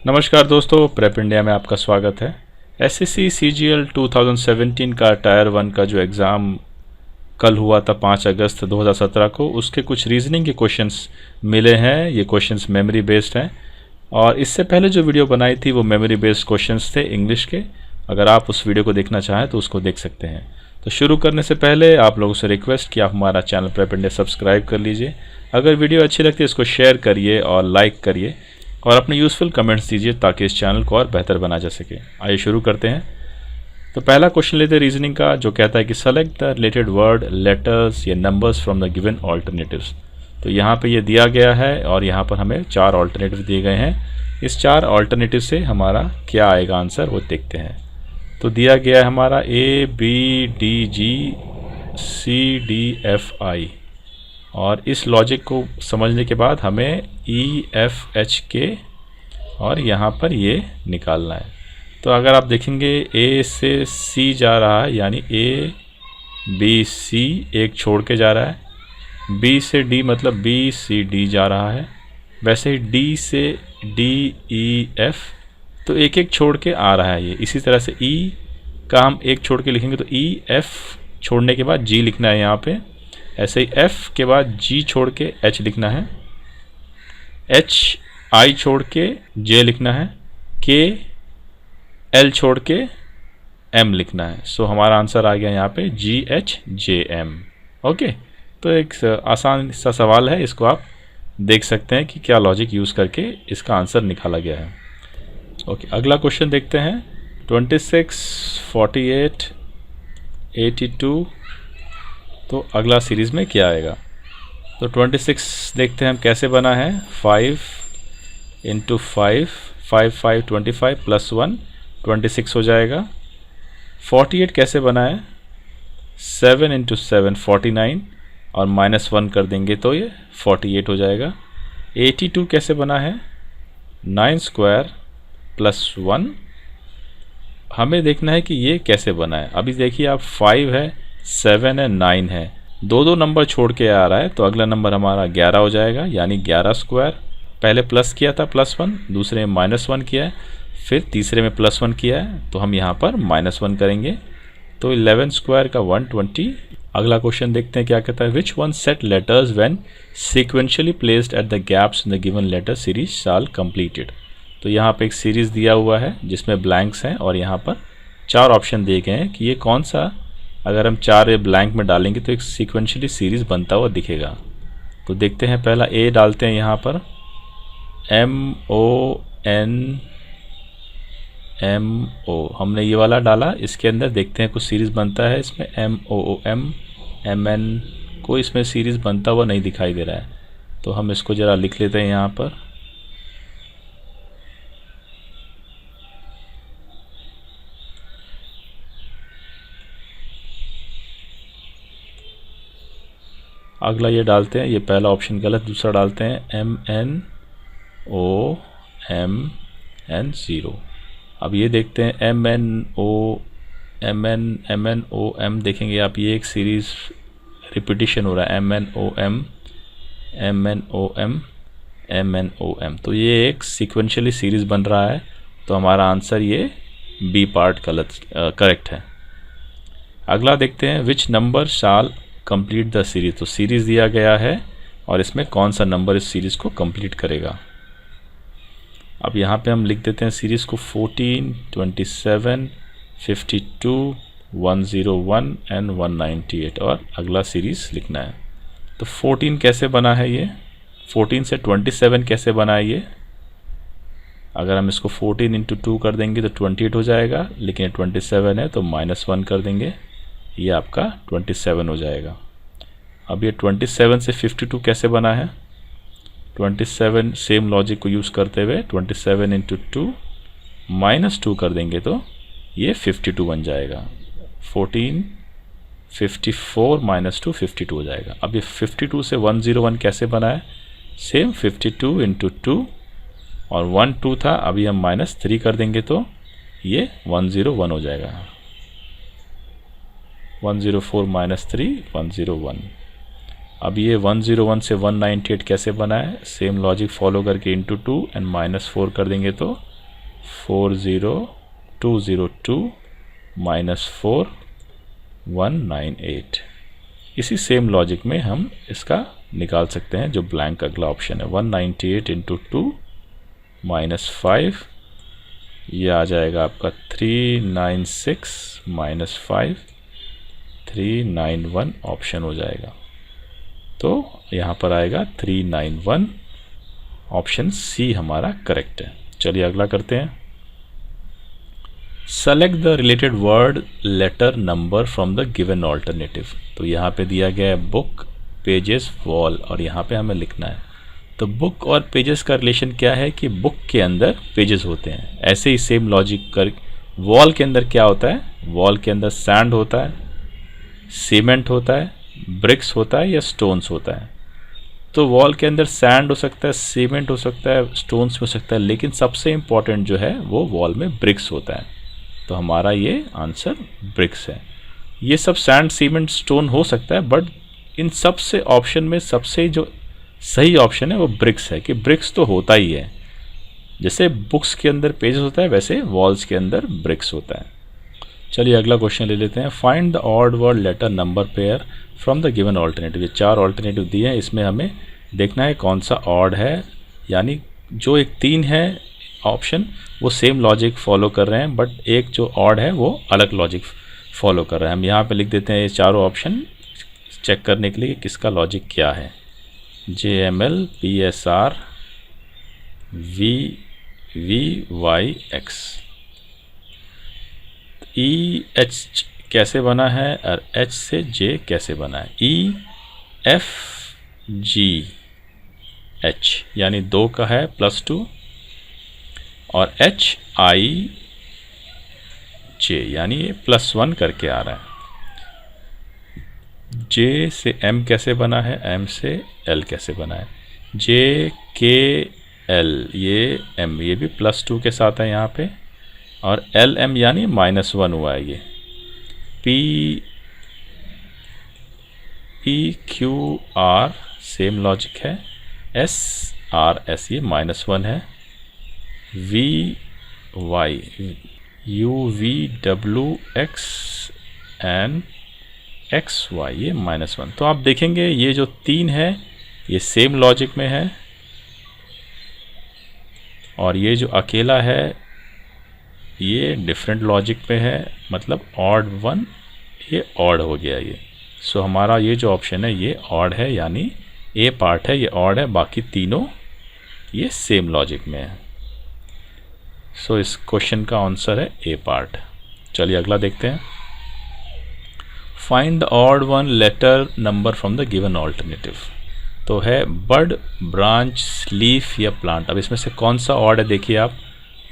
नमस्कार दोस्तों, prep India में आपका स्वागत है। एसएससी सीजीएल 2017 का टायर 1 का जो एग्ज़ाम कल हुआ था 5 अगस्त 2017 को, उसके कुछ रीजनिंग के क्वेश्चंस मिले हैं। ये क्वेश्चंस मेमोरी बेस्ड हैं और इससे पहले जो वीडियो बनाई थी वो मेमोरी बेस्ड क्वेश्चंस थे इंग्लिश के। अगर आप उस वीडियो को देखना चाहें तो उसको देख सकते हैं। तो शुरू करने से पहले आप लोगों से रिक्वेस्ट कि आप हमारा चैनल प्रेप इंडिया सब्सक्राइब कर लीजिए। अगर वीडियो अच्छी लगती है इसको शेयर करिए और लाइक करिए और अपने यूज़फुल कमेंट्स दीजिए ताकि इस चैनल को और बेहतर बना जा सके। आइए शुरू करते हैं। तो पहला क्वेश्चन लेते हैं रीजनिंग का, जो कहता है कि select the related word, letters या numbers from the given alternatives. तो यहाँ पे ये दिया गया है और यहाँ पर हमें 4 ऑल्टरनेटिव दिए गए हैं। इस 4 ऑल्टरनेटिव से हमारा क्या आएगा आंसर, वो देखते हैं। तो दिया गया है हमारा ABDGCDFI और इस लॉजिक को समझने के बाद हमें EFHK और यहाँ पर ये निकालना है। तो अगर आप देखेंगे A से C जा रहा है, यानी ABC एक छोड़ के जा रहा है, B से D मतलब BCD जा रहा है, वैसे ही D से DEF तो एक एक छोड़ के आ रहा है ये। इसी तरह से E का हम एक छोड़ के लिखेंगे तो EF छोड़ने के बाद G लिखना है यहाँ पे। ऐसे ही F के बाद G छोड़ के H लिखना है, H I छोड़ के J लिखना है, K L छोड़ के M लिखना है। सो हमारा आंसर आ गया यहाँ पे GHJM। ओके, तो एक आसान सा सवाल है, इसको आप देख सकते हैं कि क्या लॉजिक यूज़ करके इसका आंसर निकाला गया है। ओके, अगला क्वेश्चन देखते हैं। 26, 48, 82, तो अगला सीरीज़ में क्या आएगा। तो 26 देखते हैं हम कैसे बना है। 5 × 5, 5 5 25 प्लस 1 26 हो जाएगा। 48 कैसे बना है, 7 × 7 49 और -1 कर देंगे तो ये 48 हो जाएगा। 82 कैसे बना है, 9² प्लस 1। हमें देखना है कि ये कैसे बना है। अभी देखिए आप 5 है, 7 है, 9 है, दो नंबर छोड़ के आ रहा है, तो अगला नंबर हमारा 11 हो जाएगा, यानी 11²। पहले प्लस किया था +1, दूसरे में -1 किया है, फिर तीसरे में +1 किया है, तो हम यहाँ पर -1 करेंगे। तो 11² का 120। अगला क्वेश्चन देखते हैं क्या कहता है। Which one set letters when sequentially placed at the gaps in the given letter series shall completed. तो यहाँ पे एक सीरीज़ दिया हुआ है जिसमें ब्लैंक्स हैं और यहाँ पर 4 ऑप्शन दिए गए हैं कि ये कौन सा, अगर हम 4 ब्लैंक में डालेंगे तो एक सीक्वेंशियली सीरीज़ बनता हुआ दिखेगा। तो देखते हैं, पहला A डालते हैं यहाँ पर, MONMO हमने ये वाला डाला। इसके अंदर देखते हैं कुछ सीरीज़ बनता है इसमें, MOOM MN को इसमें सीरीज़ बनता हुआ नहीं दिखाई दे रहा है, तो हम इसको ज़रा लिख लेते हैं यहाँ पर। अगला ये डालते हैं, ये पहला ऑप्शन गलत, दूसरा डालते हैं MNOMN0। अब ये देखते हैं MNOM देखेंगे आप, ये एक सीरीज़ रिपीटिशन हो रहा है, MNOM, तो ये एक सीक्वेंशियली सीरीज़ बन रहा है। तो हमारा आंसर ये बी पार्ट करेक्ट है। अगला देखते हैं, which number shall complete the series. तो सीरीज़ दिया गया है और इसमें कौन सा नंबर इस सीरीज़ को कंप्लीट करेगा। अब यहाँ पे हम लिख देते हैं सीरीज़ को 14, 27, 52, 101 एंड 198 और अगला सीरीज़ लिखना है। तो 14 कैसे बना है ये, 14 से 27 कैसे बना है ये। अगर हम इसको 14 × 2 कर देंगे तो 28 हो जाएगा, लेकिन 27 है तो -1 कर देंगे, ये आपका 27 हो जाएगा। अब ये 27 से 52 कैसे बना है, 27 सेम लॉजिक को यूज़ करते हुए 27 × 2 -2 कर देंगे तो ये 52 बन जाएगा। 14 54 -2 52 हो जाएगा। अब ये 52 से 101 कैसे बना है, सेम 52 × 2 और 1 2 था, अभी हम -3 कर देंगे तो ये 101 हो जाएगा। 104 -3 101। अब ये 101 से 198 कैसे बना है, सेम लॉजिक फॉलो करके × 2 एंड -4 कर देंगे तो 40202 माइनस 4198। इसी सेम लॉजिक में हम इसका निकाल सकते हैं जो ब्लैंक अगला ऑप्शन है। 198 इंटू 2 माइनस 5, ये आ जाएगा आपका 396 माइनस 5, 391 ऑप्शन हो जाएगा। तो यहाँ पर आएगा 391, ऑप्शन सी हमारा करेक्ट है। चलिए अगला करते हैं। Select the related word letter number from the given alternative. तो यहाँ पे दिया गया है बुक, पेजेस, वॉल, और यहाँ पे हमें लिखना है। तो बुक और पेजेस का रिलेशन क्या है कि बुक के अंदर पेजेस होते हैं। ऐसे ही सेम लॉजिक कर वॉल के अंदर क्या होता है, वॉल के अंदर सैंड होता है, सीमेंट होता है, ब्रिक्स होता है या स्टोन्स होता है। तो वॉल के अंदर सैंड हो सकता है, सीमेंट हो सकता है, स्टोन्स हो सकता है, लेकिन सबसे इम्पॉर्टेंट जो है वो वॉल में ब्रिक्स होता है। तो हमारा ये आंसर ब्रिक्स है। ये सब सैंड, सीमेंट, स्टोन हो सकता है, बट इन सब से ऑप्शन में सबसे जो सही ऑप्शन है वो ब्रिक्स है, कि ब्रिक्स तो होता ही है। जैसे बुक्स के अंदर पेजेस होता है वैसे वॉल्स के अंदर ब्रिक्स होता है। चलिए अगला क्वेश्चन ले लेते हैं। Find the odd word letter number pair from the given alternative. ये 4 ऑल्टरनेटिव दिए हैं, इसमें हमें देखना है कौन सा ऑड है, यानी जो एक 3 है ऑप्शन वो सेम लॉजिक फॉलो कर रहे हैं, बट एक जो ऑड है वो अलग लॉजिक फॉलो कर रहे हैं। हम यहाँ पे लिख देते हैं ये चारों ऑप्शन चेक करने के लिए किसका लॉजिक क्या है। JML PSR VYX। EH कैसे बना है और H से J कैसे बना है। EFGH यानी 2 का है +2, और HIJ यानी ये +1 करके आ रहा है। J से M कैसे बना है, M से L कैसे बना है। JKL ये M, ये भी +2 के साथ है यहाँ पे, और LM यानी -1 हुआ है ये। PQR सेम लॉजिक है। SRS ये -1 है। VY UVWX एंड XY ये -1। तो आप देखेंगे ये जो 3 है ये सेम लॉजिक में है, और ये जो अकेला है ये डिफरेंट लॉजिक पे है, मतलब ऑड 1 ये ऑड हो गया ये। सो हमारा ये जो ऑप्शन है ये ऑड है, यानी ए पार्ट है ये ऑड है, बाकी तीनों ये सेम लॉजिक में है। सो इस क्वेश्चन का आंसर है ए पार्ट। चलिए अगला देखते हैं। Find the odd one letter number from the given alternative. तो है बर्ड, ब्रांच, लीफ या प्लांट। अब इसमें से कौन सा ऑड है देखिए आप।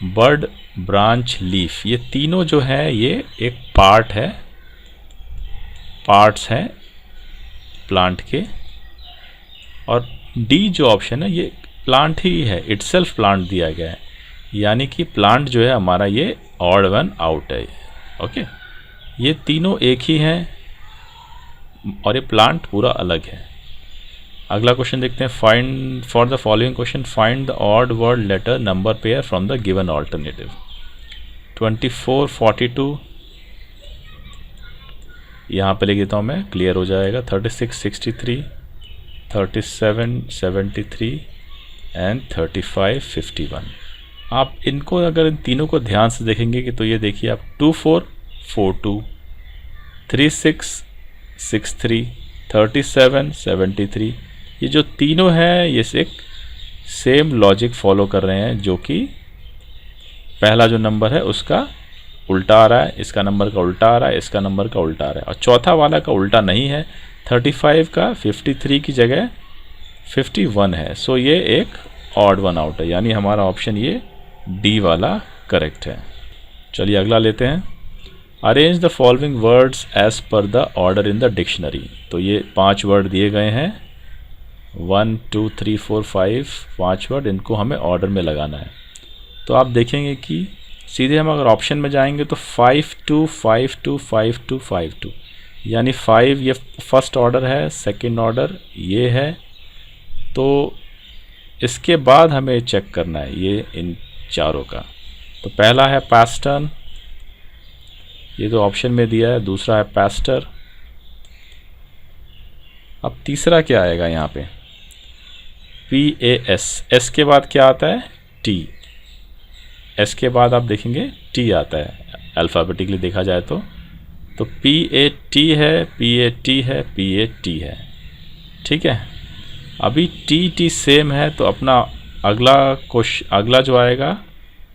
बर्ड, ब्रांच, लीफ ये तीनों जो है ये एक पार्ट है, पार्ट्स हैं प्लांट के, और डी जो ऑप्शन है ये प्लांट ही है, इटसेल्फ प्लांट दिया गया है, यानी कि प्लांट जो है हमारा ये ऑड वन आउट है। ओके, ये तीनों एक ही हैं और ये प्लांट पूरा अलग है। अगला क्वेश्चन देखते हैं। Find for the following question find the odd word letter number pair from the given alternative. 24, 42 यहाँ पे लिख देता हूँ मैं, क्लियर हो जाएगा। 36, 63, 37, 73 एंड 35, 51। आप इनको अगर इन तीनों को ध्यान से देखेंगे कि तो ये देखिए आप 24, 42, 36, 63, 37, 73 ये जो तीनों हैं ये एक सेम लॉजिक फॉलो कर रहे हैं, जो कि पहला जो नंबर है उसका उल्टा आ रहा है, इसका नंबर का उल्टा आ रहा है, इसका नंबर का उल्टा आ रहा है, और चौथा वाला का उल्टा नहीं है। 35 का 53 की जगह 51 है। सो ये एक ऑड वन आउट है, यानी हमारा ऑप्शन ये डी वाला करेक्ट है। चलिए अगला लेते हैं। Arrange the following words as per the order in the dictionary. तो ये 5 वर्ड दिए गए हैं, 1 2 3 4 5 5 वर्ड, इनको हमें ऑर्डर में लगाना है। तो आप देखेंगे कि सीधे हम अगर ऑप्शन में जाएंगे तो 5 2 5 2 5 2 5 2 यानी 5 ये फर्स्ट ऑर्डर है, सेकंड ऑर्डर ये है। तो इसके बाद हमें चेक करना है ये इन चारों का। तो पहला है पैस्टर्न, ये तो ऑप्शन में दिया है, दूसरा है पैस्टर। अब तीसरा क्या आएगा यहाँ पे, PAS, एस के बाद क्या आता है, T, एस के बाद आप देखेंगे T आता है अल्फ़ाबेटिकली देखा जाए तो PAT है, PAT है, PAT है, ठीक है। अभी TT सेम है तो अपना अगला जो आएगा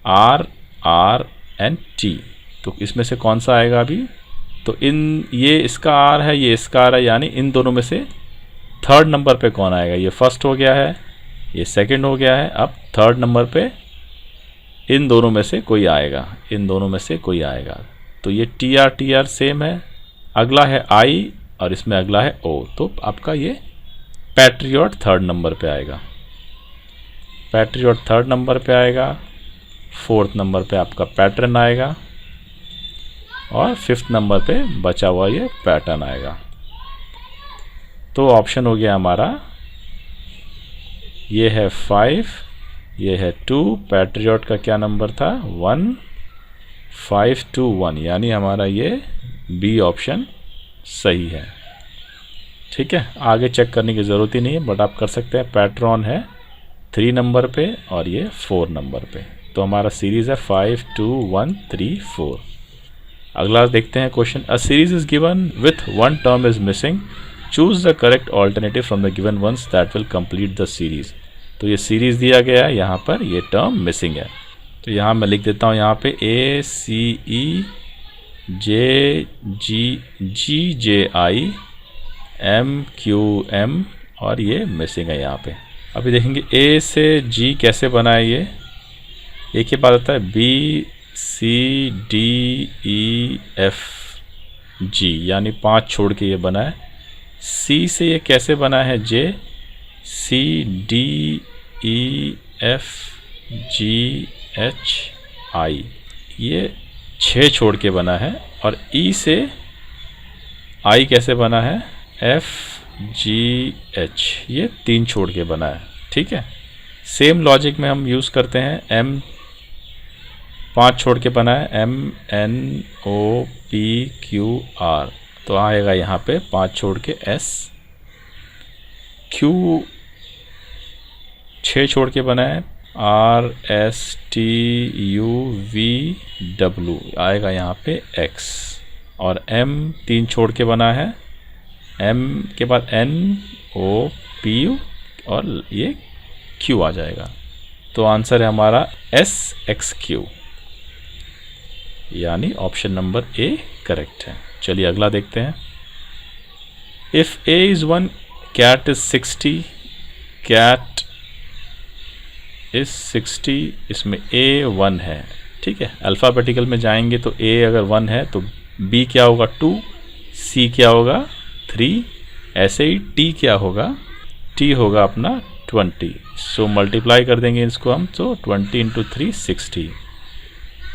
RRNT, तो इसमें से कौन सा आएगा अभी, तो ये इसका R है, ये इसका R है, यानी इन दोनों में से थर्ड नंबर पे कौन आएगा, ये फर्स्ट हो गया है, ये सेकंड हो गया है, अब थर्ड नंबर पे इन दोनों में से कोई आएगा, इन दोनों में से कोई आएगा। तो ये TR सेम है, अगला है I और इसमें अगला है O, तो आपका ये पैट्रियट थर्ड नंबर पे आएगा, पैट्रियट थर्ड नंबर पे आएगा, फोर्थ नंबर पे आपका पैटर्न आएगा और फिफ्थ नंबर पे बचा हुआ ये पैटर्न आएगा। तो ऑप्शन हो गया हमारा, ये है 5, ये है 2, पैट्रियट का क्या नंबर था 1, 5 2 1, यानी हमारा ये बी ऑप्शन सही है, ठीक है। आगे चेक करने की ज़रूरत ही नहीं है, बट आप कर सकते हैं। पैट्रॉन है 3 नंबर पे और ये 4 नंबर पे, तो हमारा सीरीज़ है 5 2 1 3 4। अगला देखते हैं question, a series is given with one term is missing, choose the correct alternative from the given ones that will complete the series. तो ये सीरीज दिया गया है, यहाँ पर ये टर्म मिसिंग है, तो यहाँ मैं लिख देता हूँ, यहाँ पे ACE JGI MQM और ये मिसिंग है यहाँ पे। अभी देखेंगे A से G कैसे बना है, ये A के बाद आता है BCDEFG, यानी 5 छोड़ के ये बना है। C से ये कैसे बना है, JCDEFGHI, ये 6 छोड़ के बना है। और E से I कैसे बना है, FGH, ये 3 छोड़ के बना है, ठीक है। सेम लॉजिक में हम यूज़ करते हैं, M 5 छोड़ के बना है, MNOPQR, तो आएगा यहाँ पे 5 छोड़ के S। Q 6 छोड़ के बना है, RSTUVW, आएगा यहाँ पे X। और M 3 छोड़ के बना है, M के बाद NOPU और ये Q आ जाएगा, तो आंसर है हमारा SXQ, यानी ऑप्शन नंबर A करेक्ट है। चलिए अगला देखते हैं, if A is 1, cat is 60, cat is 60, इसमें A 1 है, ठीक है। अल्फ़ाबेटिकल में जाएंगे तो A अगर 1 है तो B क्या होगा 2, C क्या होगा 3, ऐसे ही T क्या होगा, T होगा अपना 20, सो मल्टीप्लाई कर देंगे इसको हम, तो 20 इंटू 3 60।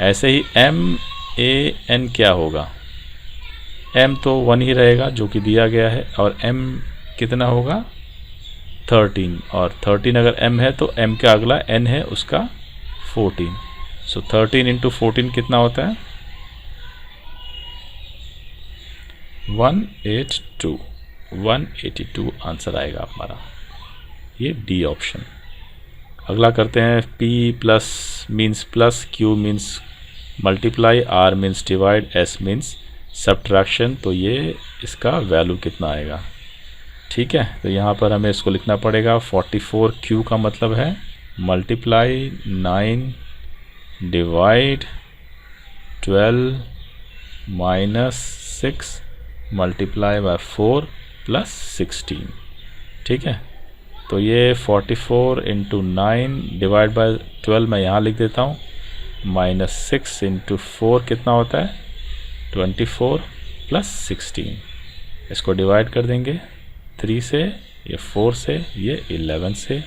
ऐसे ही MAN क्या होगा, M तो 1 ही रहेगा जो कि दिया गया है, और M कितना होगा 13, और 13 अगर M है तो M का अगला N है उसका 14, सो 13 इंटू 14 कितना होता है 182 आंसर आएगा हमारा, ये डी ऑप्शन। अगला करते हैं, P plus means plus, Q means multiply, R means divide, S means subtraction, तो ये इसका वैल्यू कितना आएगा, ठीक है। तो यहाँ पर हमें इसको लिखना पड़ेगा, 44 Q का मतलब है multiply 9 divide 12 minus 6 multiply by 4 plus 16, ठीक है। तो ये 44 इंटू 9 डिवाइड बाय 12 मैं यहाँ लिख देता हूँ, माइनस 6 इंटू 4 कितना होता है 24 प्लस 16, इसको डिवाइड कर देंगे 3 से, ये 4 से, ये 11 से,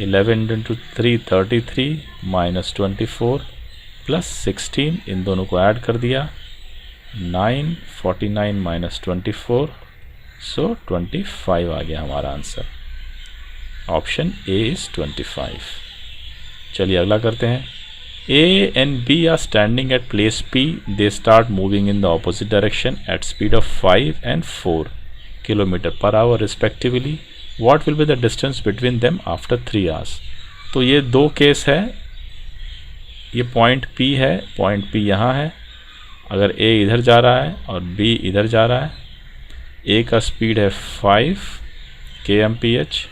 11 इंटू 3 33 माइनस 24 प्लस 16, इन दोनों को ऐड कर दिया 9, 49 माइनस 24, सो 25 आ गया हमारा आंसर, ऑप्शन ए इज़ 25। चलिए अगला करते हैं, A and B are standing at place P. They start moving in the opposite direction at speed of 5 and 4 km per hour respectively. What will be the distance between them after 3 hours? तो ये दो case है, ये point P है, point P यहाँ है। अगर A इधर जा रहा है और B इधर जा रहा है, A का स्पीड है 5 kmph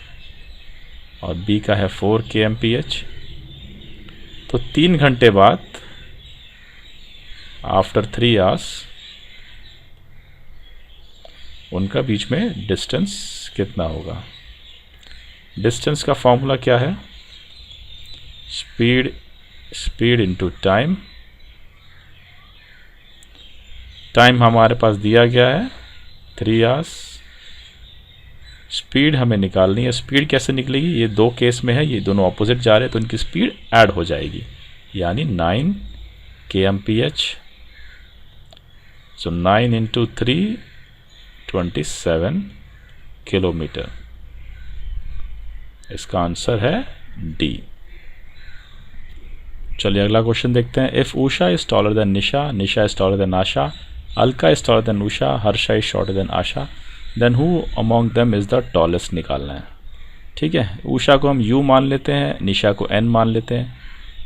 और B का है 4 kmph। तो 3 घंटे बाद आफ्टर 3 आवर्स उनका बीच में डिस्टेंस कितना होगा? डिस्टेंस का फॉर्मूला क्या है? Speed into time. टाइम हमारे पास दिया गया है 3 आवर्स। स्पीड हमें निकालनी है। स्पीड कैसे निकलेगी? ये दो केस में है, ये दोनों ऑपोजिट जा रहे हैं तो इनकी स्पीड ऐड हो जाएगी, यानी 9 kmph। So 9 into 3 27 kilometre. इसका आंसर है डी। चलिए अगला क्वेश्चन देखते हैं। If Usha is taller than Nisha, Nisha is taller than Asha, Alka is taller than Usha, Harsha is shorter than Asha, then who among them is the tallest निकालना है। ठीक है, उषा को हम U मान लेते हैं, निशा को N मान लेते हैं,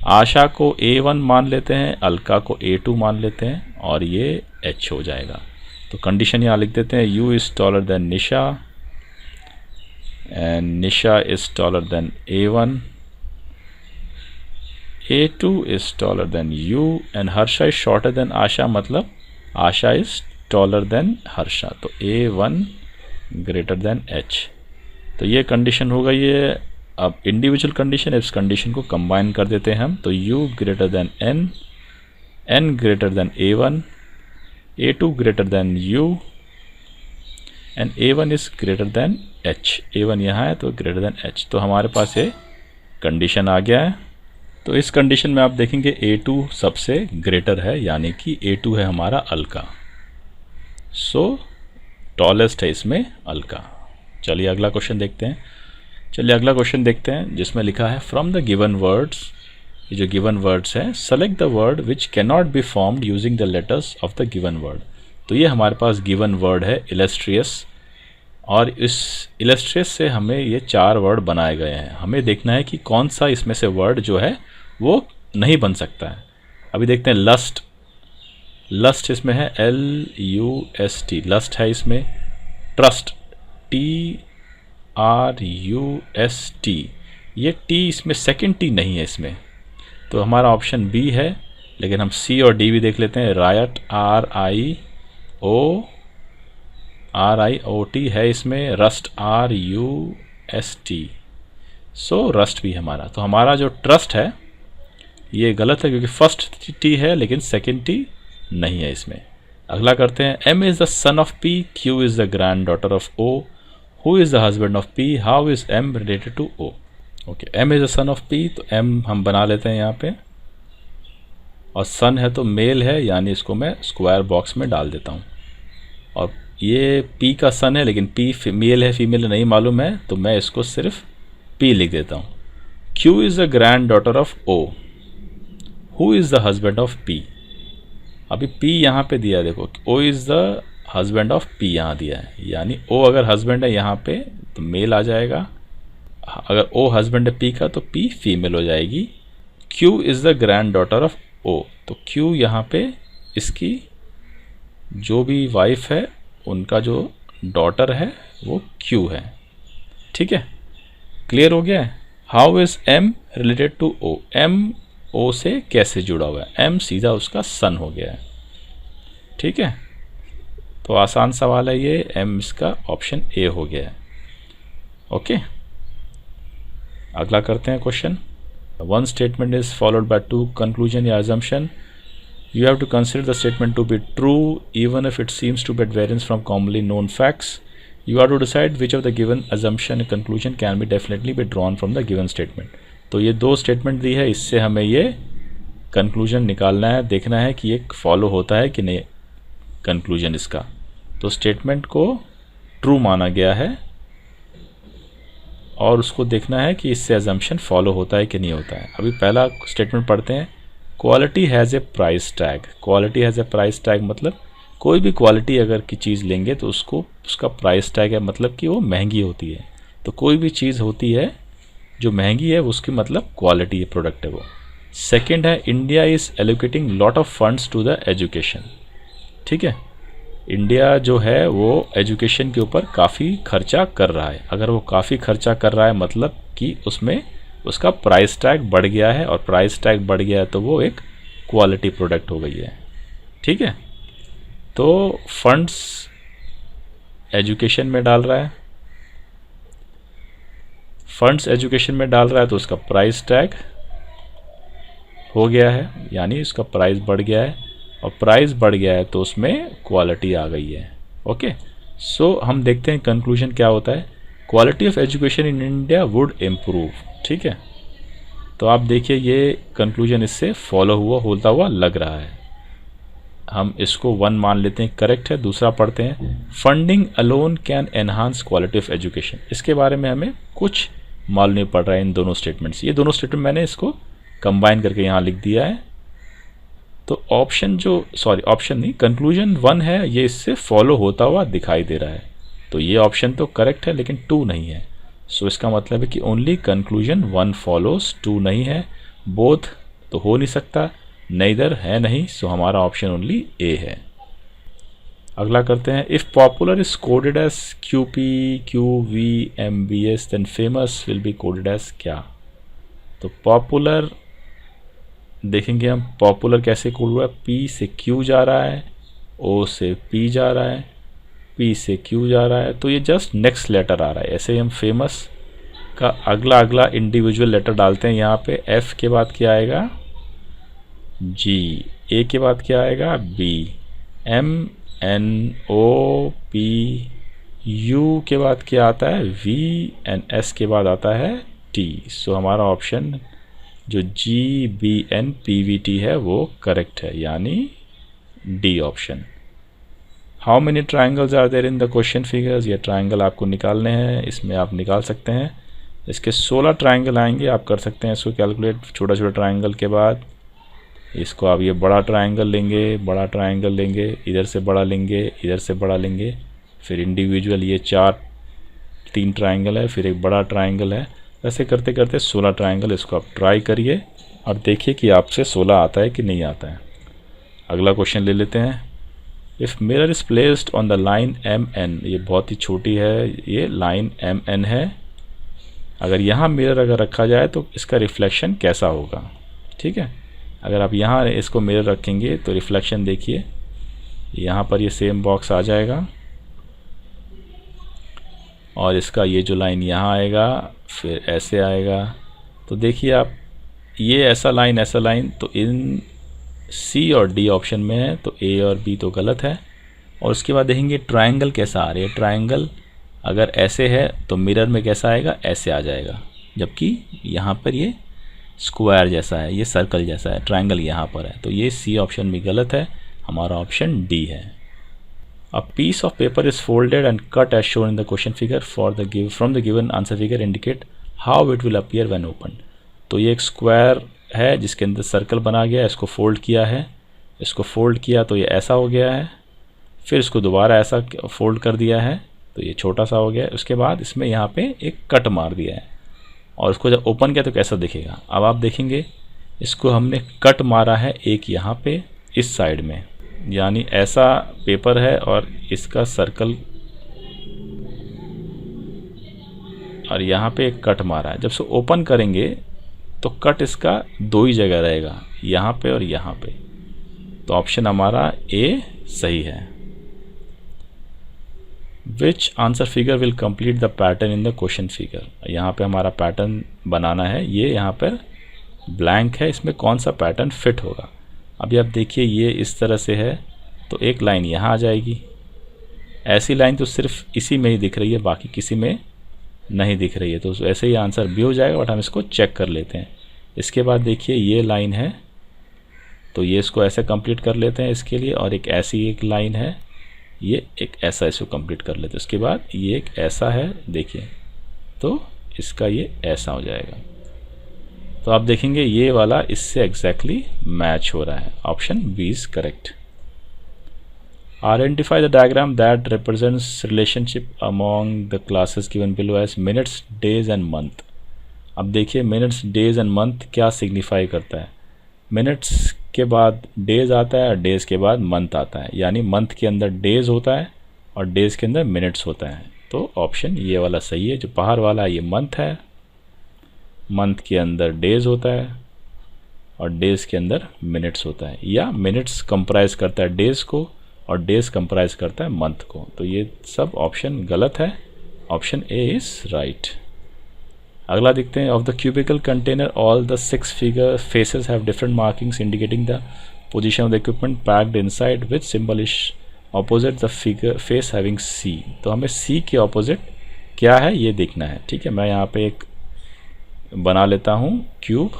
आशा को A1 मान लेते हैं, अलका को A2 मान लेते हैं और ये H हो जाएगा। तो कंडीशन यहाँ लिख देते हैं, U is taller than Nisha and Nisha is taller than A1, A2 is taller than U and Harsha is shorter than Asha, मतलब Asha is taller than Harsha. तो A1 ग्रेटर देन H। तो ये कंडीशन हो गई है। अब इंडिविजुअल कंडीशन, इस कंडीशन को कंबाइन कर देते हैं हम। तो U greater than N, N greater than A1, A2 greater than U and A1 is greater than H। A1 यहाँ है तो ग्रेटर देन H। तो हमारे पास ये कंडीशन आ गया है। तो इस कंडीशन में आप देखेंगे A2 सबसे ग्रेटर है, यानी कि A2 है हमारा अलका। सो टॉलेस्ट है इसमें अलका। चलिए अगला क्वेश्चन देखते हैं। जिसमें लिखा है फ्रॉम द गिवन वर्ड्स, ये जो गिवन वर्ड्स हैं, select the word which can not be formed using the letters of the given word. तो ये हमारे पास गिवन वर्ड है इलस्ट्रियस, और इस इलस्ट्रियस से हमें ये 4 वर्ड बनाए गए हैं। हमें देखना है कि कौन सा इसमें से वर्ड जो है वो नहीं बन सकता है। अभी देखते हैं लस्ट। लस्ट इसमें है LUST, लस्ट है इसमें। ट्रस्ट TRUST, ये T इसमें सेकंड T नहीं है इसमें, तो हमारा ऑप्शन B है। लेकिन हम C और D भी देख लेते हैं। रायट RIOT है इसमें। रस्ट RUST, सो रस्ट भी हमारा। तो हमारा जो ट्रस्ट है ये गलत है, क्योंकि फर्स्ट T है लेकिन सेकंड T नहीं है इसमें। अगला करते हैं। M is the son of P, Q is the granddaughter of O, who is the husband of P, how is M related to O। Okay, M is the son of P, तो M हम बना लेते हैं यहाँ पे, और सन है तो मेल है, यानी इसको मैं स्क्वायर बॉक्स में डाल देता हूँ। और ये P का सन है, लेकिन P मेल है फीमेल नहीं मालूम है, तो मैं इसको सिर्फ P लिख देता हूँ। Q is the granddaughter of O, who is the husband of P। अभी P यहाँ पे दिया है, देखो O is the husband of P यहाँ दिया है, यानी O अगर हस्बैंड है यहाँ पे तो मेल आ जाएगा। अगर O हस्बैंड है P का तो P फीमेल हो जाएगी। Q is the granddaughter of O, तो Q यहाँ पे इसकी जो भी वाइफ है उनका जो डॉटर है वो Q है। ठीक है, क्लियर हो गया है। How is M related to O, M O से कैसे जुड़ा हुआ है? M सीधा उसका सन हो गया है। ठीक है, तो आसान सवाल है ये। M इसका ऑप्शन A हो गया है। ओके, अगला करते हैं question. One statement is followed by 2 conclusion या assumption. You have to consider the statement to be true even if it seems to be at variance from commonly known facts. You have to decide which of the given assumption and conclusion can be definitely be drawn from the given statement. तो ये 2 statement दी है, इससे हमें ये conclusion निकालना है, देखना है कि ये फॉलो होता है कि नहीं कंक्लूजन इसका। तो स्टेटमेंट को ट्रू माना गया है और उसको देखना है कि इससे अजम्पशन फॉलो होता है कि नहीं होता है। अभी पहला स्टेटमेंट पढ़ते हैं। Quality has a price tag. Quality has a price tag मतलब कोई भी क्वालिटी अगर की चीज़ लेंगे तो उसको उसका प्राइस टैग है, मतलब कि वो महंगी होती है। तो कोई भी चीज़ होती है जो महंगी है उसकी मतलब क्वालिटी है, प्रोडक्ट है वो। सेकंड है India is allocating lot of funds to the education. ठीक है, इंडिया जो है वो एजुकेशन के ऊपर काफ़ी खर्चा कर रहा है। अगर वो काफ़ी खर्चा कर रहा है मतलब कि उसमें उसका प्राइस टैग बढ़ गया है, और प्राइस टैग बढ़ गया है तो वो एक क्वालिटी प्रोडक्ट हो गई है। ठीक है, तो फंड्स एजुकेशन में डाल रहा है, फंड्स एजुकेशन में डाल रहा है तो उसका प्राइस टैग हो गया है, यानी उसका प्राइस बढ़ गया है, और प्राइस बढ़ गया है तो उसमें क्वालिटी आ गई है। ओके, सो हम देखते हैं कंक्लूजन क्या होता है। Quality of education in India would improve. ठीक है, तो आप देखिए ये कंक्लूजन इससे फॉलो होता हुआ लग रहा है। हम इसको 1 मान लेते हैं, करेक्ट है। दूसरा पढ़ते हैं, funding alone can enhance quality of education. इसके बारे में हमें कुछ मालूम नहीं पड़ रहा है इन दोनों स्टेटमेंट्स। ये दोनों स्टेटमेंट मैंने इसको कंबाइन करके यहाँ लिख दिया है। तो ऑप्शन ऑप्शन नहीं, कंक्लूजन 1 है, ये इससे फॉलो होता हुआ दिखाई दे रहा है। तो ये ऑप्शन तो करेक्ट है लेकिन 2 नहीं है। सो इसका मतलब है कि ओनली कंक्लूजन 1 फॉलोज, 2 नहीं है। बोथ तो हो नहीं सकता, नेइदर है नहीं। सो हमारा ऑप्शन ओनली ए है। अगला करते हैं, if popular is coded as QP QV MBS then famous will be coded as क्या। तो पॉपुलर देखेंगे हम, पॉपुलर कैसे कोड हुआ है, P से Q जा रहा है, O से P जा रहा है, P से Q जा रहा है, तो ये जस्ट नेक्स्ट लेटर आ रहा है। ऐसे ही हम फेमस का अगला इंडिविजुअल लेटर डालते हैं। यहाँ पे F के बाद क्या आएगा, G, A के बाद क्या आएगा, B, M N O P, U के बाद क्या आता है, V, and S के बाद आता है T। सो हमारा ऑप्शन जो GBNPVT है वो करेक्ट है, यानी D option. How many triangles are there in the question figures. ये ट्राइंगल आपको निकालने हैं, इसमें आप निकाल सकते हैं। इसके 16 ट्राइंगल आएंगे, आप कर सकते हैं इसको कैलकुलेट। छोटा छोटा ट्राइंगल के बाद इसको आप ये बड़ा ट्राइंगल लेंगे, बड़ा ट्राइंगल लेंगे, इधर से बड़ा लेंगे, इधर से बड़ा लेंगे, फिर इंडिविजुअल ये 3 ट्राइंगल है, फिर एक बड़ा ट्राइंगल है। ऐसे करते करते 16 ट्राइंगल, इसको आप ट्राई करिए और देखिए कि आपसे 16 आता है कि नहीं आता है। अगला क्वेश्चन ले लेते हैं, if mirror is placed on the line MN। ये बहुत ही छोटी है, ये लाइन MN है। अगर यहाँ मिरर अगर रखा जाए तो इसका रिफ्लेक्शन कैसा होगा। ठीक है, अगर आप यहाँ इसको मिरर रखेंगे तो रिफ्लेक्शन देखिए, यहाँ पर ये सेम बॉक्स आ जाएगा, और इसका ये जो लाइन यहाँ आएगा, फिर ऐसे आएगा। तो देखिए आप, ये ऐसा लाइन, तो इन C और D ऑप्शन में है, तो A और B तो गलत है। और उसके बाद देखेंगे ट्रायंगल कैसा आ रहा है। ट्रायंगल अगर ऐसे है तो मिरर में कैसा आएगा, ऐसे आ जाएगा, जबकि यहाँ पर ये स्क्वायर जैसा है, ये सर्कल जैसा है, ट्रायंगल यहाँ पर है। तो ये C ऑप्शन भी गलत है, हमारा ऑप्शन D है। A piece of paper is folded and cut as shown in the question figure from the given answer figure indicate how it will appear when opened। तो ये एक स्क्वायर है जिसके अंदर सर्कल बना गया है, इसको फोल्ड किया है, इसको फोल्ड किया तो ये ऐसा हो गया है, फिर इसको दोबारा ऐसा फोल्ड कर दिया है तो ये छोटा सा हो गया है। उसके बाद इसमें यहाँ पे एक कट मार दिया है, और इसको जब ओपन किया तो कैसा दिखेगा। अब आप देखेंगे इसको हमने कट मारा है एक यहाँ पे इस साइड में, यानी ऐसा पेपर है और इसका सर्कल, और यहाँ पे एक कट मारा है। जब से ओपन करेंगे तो कट इसका 2 ही जगह रहेगा, यहाँ पे और यहाँ पे। तो ऑप्शन हमारा ए सही है। विच answer figure will complete the pattern in the question figure. यहाँ पे हमारा पैटर्न बनाना है, ये यहाँ पर ब्लैंक है, इसमें कौन सा पैटर्न फिट होगा। अभी आप देखिए ये इस तरह से है, तो एक लाइन यहाँ आ जाएगी। ऐसी लाइन तो सिर्फ इसी में ही दिख रही है, बाकी किसी में नहीं दिख रही है, तो ऐसे ही आंसर भी हो जाएगा। बट हम इसको चेक कर लेते हैं। इसके बाद देखिए ये लाइन है, तो ये इसको ऐसे कंप्लीट कर लेते हैं इसके लिए, और एक ऐसी एक लाइन है, ये एक ऐसा इसको कंप्लीट कर लेते हैं। उसके बाद ये एक ऐसा है, देखिए, तो इसका ये ऐसा हो जाएगा। तो आप देखेंगे ये वाला इससे एग्जैक्टली मैच हो रहा है। Option B is correct. Identify the diagram that represents relationship among the classes given below as minutes, days and month. अब देखिए मिनट्स, डेज एंड मंथ क्या सिग्निफाई करता है। मिनट्स के बाद डेज आता है और डेज के बाद मंथ आता है, यानी मंथ के अंदर डेज होता है और डेज के अंदर मिनट्स होता है। तो ऑप्शन ये वाला सही है, जो बाहर वाला ये मंथ है, मंथ के अंदर डेज होता है और डेज के अंदर मिनट्स होता है, या मिनट्स कंप्राइज करता है डेज को और डेज कंप्राइज करता है मंथ को। तो ये सब ऑप्शन गलत है, ऑप्शन ए इज राइट। अगला देखते हैं। Of the cubical container all the 6 figure faces have different markings indicating the position of the equipment packed inside which symbol is opposite the figure face having C. तो हमें सी के opposite क्या है ये देखना है। ठीक है, मैं यहाँ पे एक बना लेता हूँ क्यूब।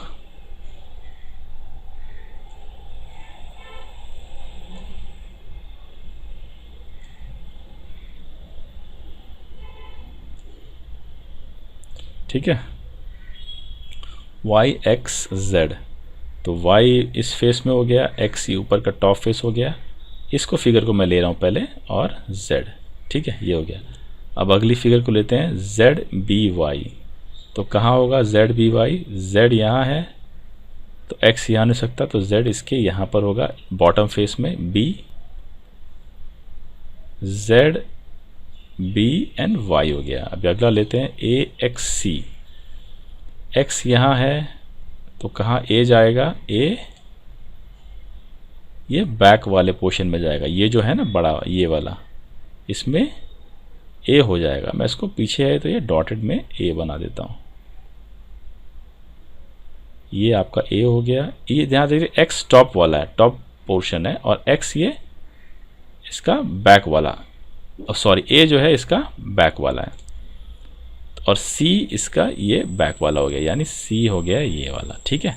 ठीक है, y x z, तो y इस फेस में हो गया, x ये ऊपर का टॉप फेस हो गया, इसको फिगर को मैं ले रहा हूँ पहले, और z। ठीक है, ये हो गया। अब अगली फिगर को लेते हैं z b y, तो कहाँ होगा z b y, z यहाँ है तो x यहाँ नहीं सकता, तो z इसके यहाँ पर होगा बॉटम फेस में, b z b and y हो गया। अभी अगला लेते हैं a x c, x यहाँ है तो कहाँ a जाएगा, a ये बैक वाले पोर्शन में जाएगा, ये जो है ना बड़ा ये वाला, इसमें a हो जाएगा। मैं इसको पीछे है तो ये डॉटेड में a बना देता हूँ, ये आपका a हो गया। ये ध्यान देखिए x टॉप वाला है, टॉप पोर्शन है, और x ये इसका बैक वाला, सॉरी a जो है इसका बैक वाला है, और c इसका ये बैक वाला हो गया, यानी c हो गया ये वाला। ठीक है,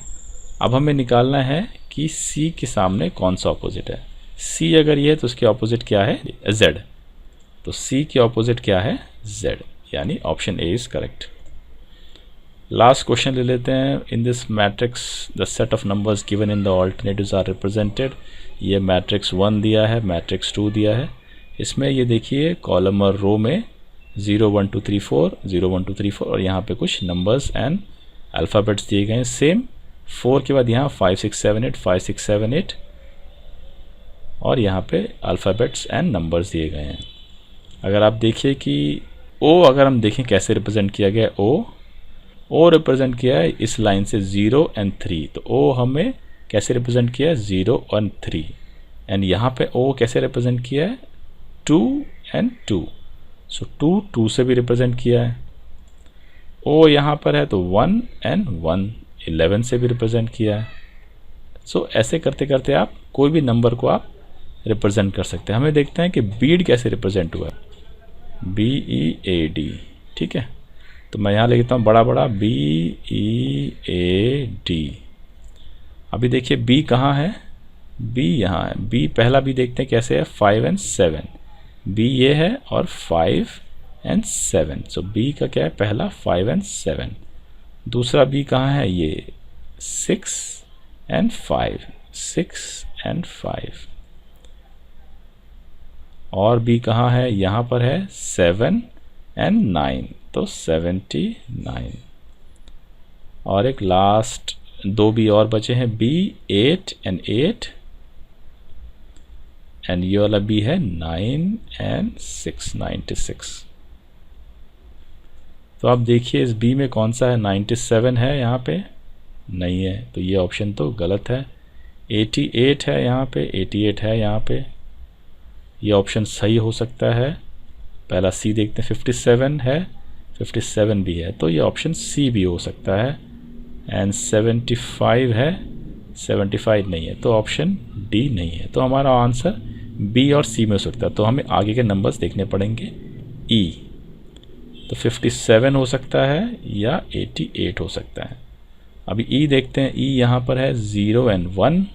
अब हमें निकालना है कि c के सामने कौन सा ऑपोजिट है। c अगर ये है तो उसके ऑपोजिट क्या है, z, तो c के ऑपोजिट क्या है, z, यानी option A is correct. Last question ले लेते हैं। In this matrix the set of numbers given in the alternatives are represented. ये मैट्रिक्स 1 दिया है, मैट्रिक्स 2 दिया है। इसमें ये देखिए कॉलम और रो में 0 1 2 3 4 0 1 2 3 4, और यहाँ पे कुछ नंबर्स एंड अल्फ़ाबेट्स दिए गए हैं सेम। 4 के बाद यहाँ 5 6 7 8 5 6 7 8, और यहाँ पे अल्फ़ाबेट्स एंड नंबर्स दिए गए हैं। अगर आप देखिए कि ओ, अगर हम देखें कैसे रिप्रेजेंट किया गया, ओ रिप्रेजेंट किया है इस लाइन से 0 एंड 3, तो ओ हमें कैसे रिप्रेजेंट किया है, 0 एंड 3, एंड यहाँ पे ओ कैसे रिप्रेजेंट किया है, 2 एंड 2, सो 2 से भी रिप्रेजेंट किया है। ओ यहाँ पर है तो 1 एंड 1 11 से भी रिप्रेजेंट किया है। सो ऐसे करते करते आप कोई भी नंबर को आप रिप्रेजेंट कर सकते हैं। हमें देखते हैं कि बीड कैसे रिप्रेजेंट हुआ है, BEAD। ठीक है, तो मैं यहाँ लिखता हूँ बड़ा बड़ा BEAD। अभी देखिए B कहाँ है, B यहाँ है। B पहला B देखते हैं कैसे है, 5 एंड 7, B ये है और 5 एंड 7, सो B का क्या है पहला 5 एंड 7। दूसरा B कहाँ है, ये 6 एंड 5, 6 एंड 5, और B कहाँ है, यहाँ पर है 7 एंड 9, तो 79, और एक लास्ट 2 B और बचे हैं, B 8 एंड 8, एंड ये वाला B है 9 एंड 6, 96। तो आप देखिए इस B में कौन सा है, 97 है यहाँ पे, नहीं है, तो ये ऑप्शन तो गलत है। 88 है यहाँ पे, 88 है यहाँ पे, ये ऑप्शन सही हो सकता है। पहला C देखते हैं, 57 है, 57 भी है, तो ये ऑप्शन C भी हो सकता है। एंड 75 है, 75 नहीं है, तो ऑप्शन D नहीं है। तो हमारा आंसर B और C में हो सकता है। तो हमें आगे के नंबर्स देखने पड़ेंगे। E तो 57 हो सकता है या 88 हो सकता है। अभी E देखते हैं, E यहाँ पर है 0 एंड 1,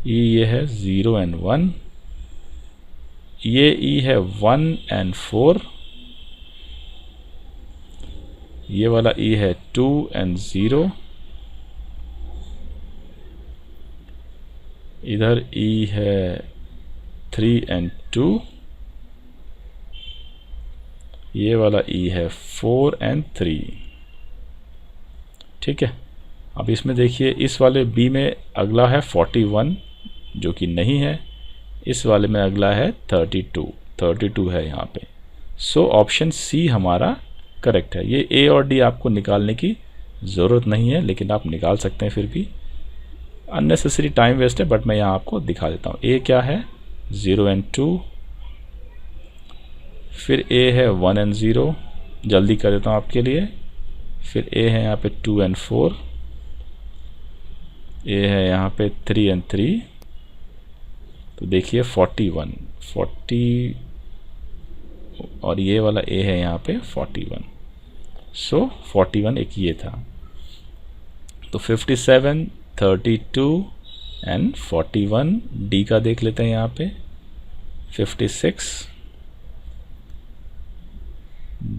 E ये है 0 एंड 1, ये E है 1 एंड 4, ये वाला E है 2 and 0, इधर E है 3 and 2, ये वाला E है 4 and 3। ठीक है, अब इसमें देखिए इस वाले B में अगला है 41 जो कि नहीं है, इस वाले में अगला है 32 है यहाँ पे। सो ऑप्शन सी हमारा करेक्ट है। ये A और D आपको निकालने की ज़रूरत नहीं है, लेकिन आप निकाल सकते हैं, फिर भी अननेसेसरी टाइम वेस्ट है, बट मैं यहाँ आपको दिखा देता हूँ। A क्या है 0 and 2, फिर A है 1 and 0, जल्दी कर देता हूँ आपके लिए। फिर A है यहाँ पे 2 and 4, A है यहाँ पे 3 and 3, तो देखिए 40 और ये वाला A है यहाँ पे 41। सो 41 एक ये था। तो 57, 32 एंड 41 D का देख लेते हैं यहाँ पे। 56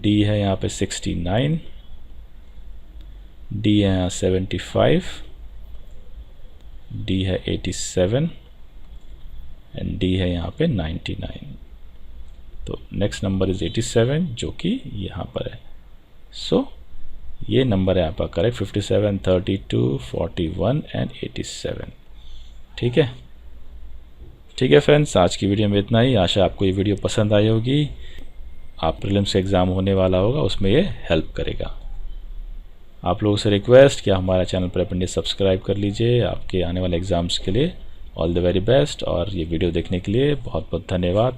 D है यहाँ पे 69, D है यहाँ 75, D है 87 एंड D है यहाँ पे 99। तो नेक्स्ट नंबर इज 87 जो कि यहाँ पर है। सो ये नंबर है आपका करेक्ट, 57, 32, 41 एंड 87। ठीक है, ठीक है फ्रेंड्स, आज की वीडियो में इतना ही। आशा आपको ये वीडियो पसंद आई होगी। आप प्रीलिम्स एग्ज़ाम होने वाला होगा, उसमें ये हेल्प करेगा। आप लोगों से रिक्वेस्ट कि हमारा चैनल पर अपने सब्सक्राइब कर लीजिए आपके आने वाले एग्ज़ाम्स के लिए। ऑल द वेरी बेस्ट, और ये वीडियो देखने के लिए बहुत बहुत धन्यवाद।